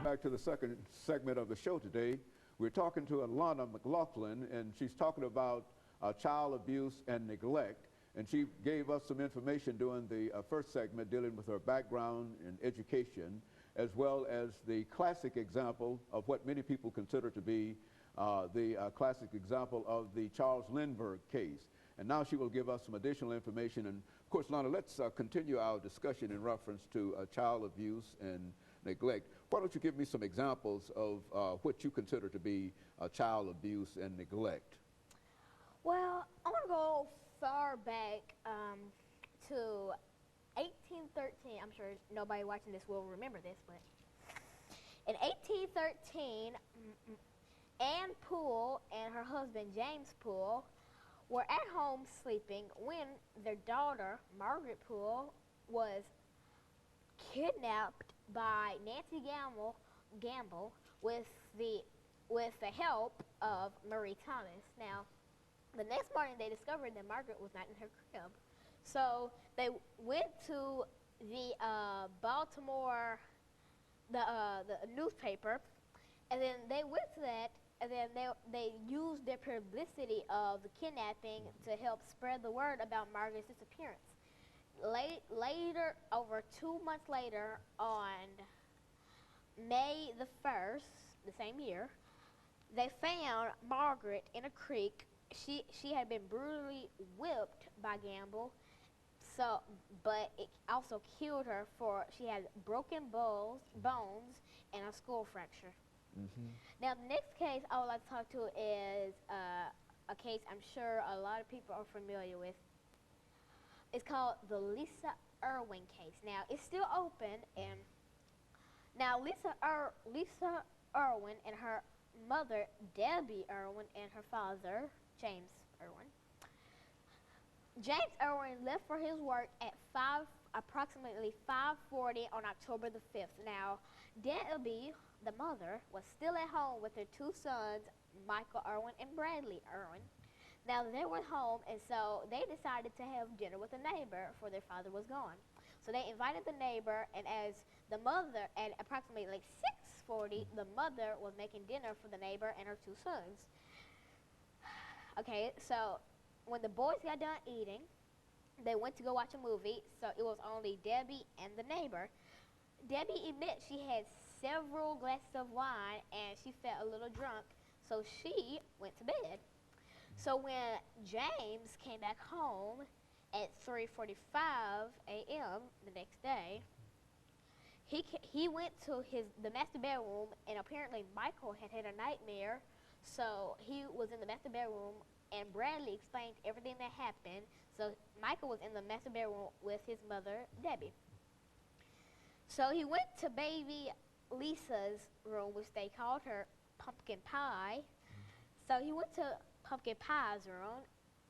Back to the second segment of the show today. We're talking to Alana McLaughlin, and she's talking about child abuse and neglect. And she gave us some information during the first segment dealing with her background in education, as well as the classic example of what many people consider to be the classic example of the Charles Lindbergh case. And now she will give us some additional information. And of course, Lana, let's continue our discussion in reference to child abuse and neglect. Why don't you give me some examples of what you consider to be child abuse and neglect? Well, I want to go far back to 1813. I'm sure nobody watching this will remember this, but in 1813, Anne Poole and her husband James Poole were at home sleeping when their daughter Margaret Poole was kidnapped by Nancy Gamble with the help of Marie Thomas. Now, the next morning they discovered that Margaret was not in her crib, so they went to the Baltimore the newspaper, and then they went to that, and then they used their publicity of the kidnapping to help spread the word about Margaret's disappearance. Later, over 2 months later, on May the 1st, the same year, they found Margaret in a creek. She had been brutally whipped by Gamble, but it also killed her, for she had broken bones and a skull fracture. Now, the next case I would like to talk to is a case I'm sure a lot of people are familiar with. It's called the Lisa Irwin case. Now, it's still open, and now Lisa Irwin and her mother, Debbie Irwin, and her father, James Irwin. James Irwin left for his work at approximately 5:40 on October the 5th. Now, Debbie, the mother, was still at home with her two sons, Michael Irwin and Bradley Irwin. Now, they were home, and so they decided to have dinner with a neighbor, for their father was gone. So they invited the neighbor, and as the mother, at approximately like 6:40, the mother was making dinner for the neighbor and her two sons. Okay, so when the boys got done eating, they went to go watch a movie, so it was only Debbie and the neighbor. Debbie admits she had several glasses of wine, and she felt a little drunk, so she went to bed. So when James came back home at 3:45 a.m. the next day, he went to the master bedroom, and apparently Michael had a nightmare, so he was in the master bedroom, and Bradley explained everything that happened. So Michael was in the master bedroom with his mother, Debbie. So he went to baby Lisa's room, which they called her Pumpkin Pie. So he went to Pumpkin Pie's room,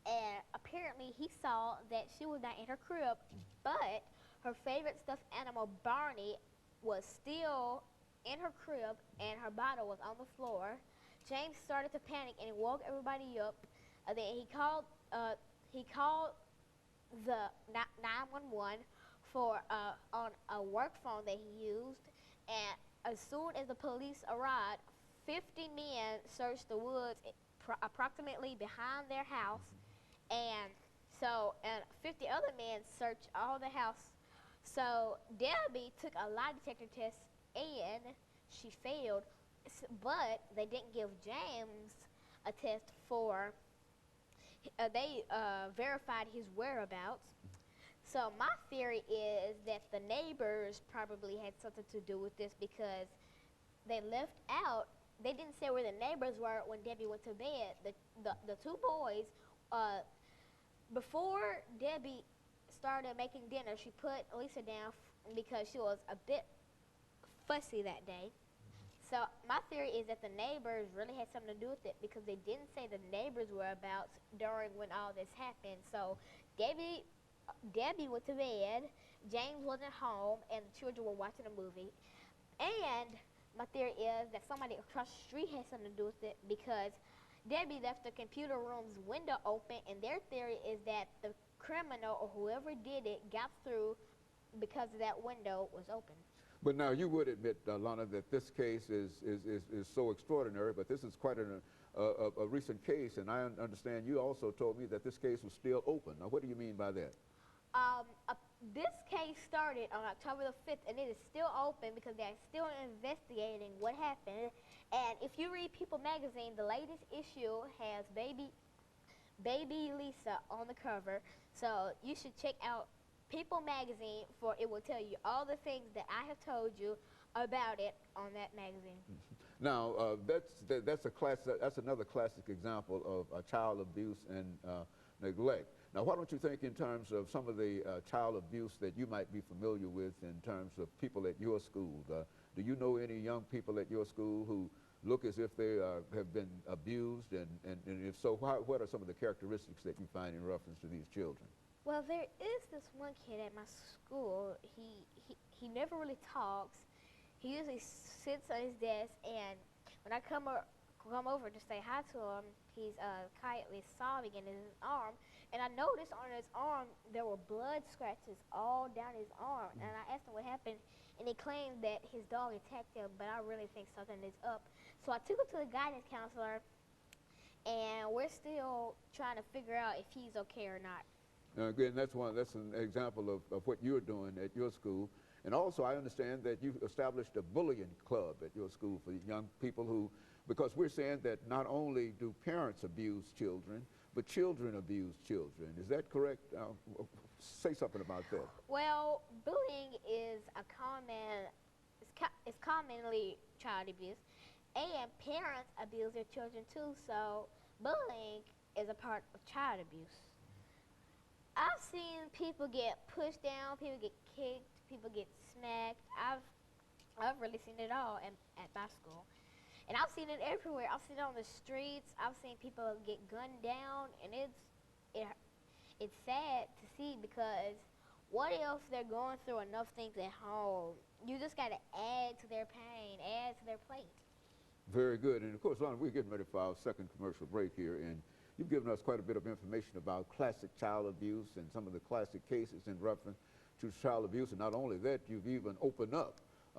and apparently he saw that she was not in her crib, but her favorite stuffed animal, Barney, was still in her crib, and her bottle was on the floor. James started to panic, and he woke everybody up. Then he called the 911 on a work phone that he used, and as soon as the police arrived, 50 men searched the woods approximately behind their house, and 50 other men searched all the house. So Debbie took a lie detector test, and she failed, but they didn't give James a test for, they verified his whereabouts. So my theory is that the neighbors probably had something to do with this, because they left out, they didn't say where the neighbors were when Debbie went to bed. The two boys, before Debbie started making dinner, she put Lisa down because she was a bit fussy that day. So my theory is that the neighbors really had something to do with it, because they didn't say the neighbors' whereabouts during when all this happened. So Debbie went to bed, James wasn't home, and the children were watching a movie. And my theory is that somebody across the street had something to do with it, because Debbie left the computer room's window open, and their theory is that the criminal or whoever did it got through because that window was open. But now you would admit, Lana, that this case is so extraordinary, but this is quite a recent case, and I understand you also told me that this case was still open. Now, what do you mean by that? This case started on October the 5th, and it is still open because they're still investigating what happened. And if you read People magazine, the latest issue has baby Lisa on the cover, so you should check out People magazine, for it will tell you all the things that I have told you about it on that magazine. Now, that's another classic example of child abuse and neglect. Now, why don't you think in terms of some of the child abuse that you might be familiar with in terms of people at your school? Do you know any young people at your school who look as if they have been abused, and if so, what are some of the characteristics that you find in reference to these children? Well, there is this one kid at my school. He never really talks. He usually sits on his desk, and when I come over to say hi to him, he's quietly sobbing in his arm. And I noticed on his arm there were blood scratches all down his arm. And I asked him what happened, and he claimed that his dog attacked him, but I really think something is up. So I took him to the guidance counselor, and we're still trying to figure out if he's okay or not. Again, that's an example of what you're doing at your school. And also, I understand that you've established a bullying club at your school for young people who, because we're saying that not only do parents abuse children, but children abuse children. Is that correct? Say something about that. Well, bullying is it's commonly child abuse, and parents abuse their children too, so bullying is a part of child abuse. I've seen people get pushed down, people get kicked, people get smacked. I've really seen it all at my school. And I've seen it everywhere. I've seen it on the streets. I've seen people get gunned down, and it's sad to see, because what if they're going through enough things at home? You just got to add to their pain, add to their plate. Very good. And of course, Lana, we're getting ready for our second commercial break here, and you've given us quite a bit of information about classic child abuse and some of the classic cases in reference to child abuse. And not only that, you've even opened up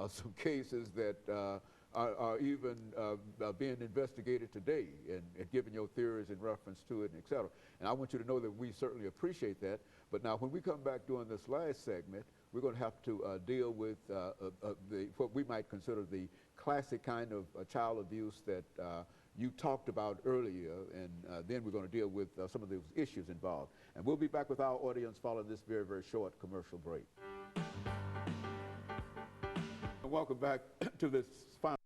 some cases that are even being investigated today, and given your theories in reference to it, and et cetera. And I want you to know that we certainly appreciate that. But now, when we come back during this last segment, we're going to have to deal with what we might consider the classic kind of child abuse that you talked about earlier, and then we're going to deal with some of those issues involved. And we'll be back with our audience following this very, very short commercial break. Welcome back to this final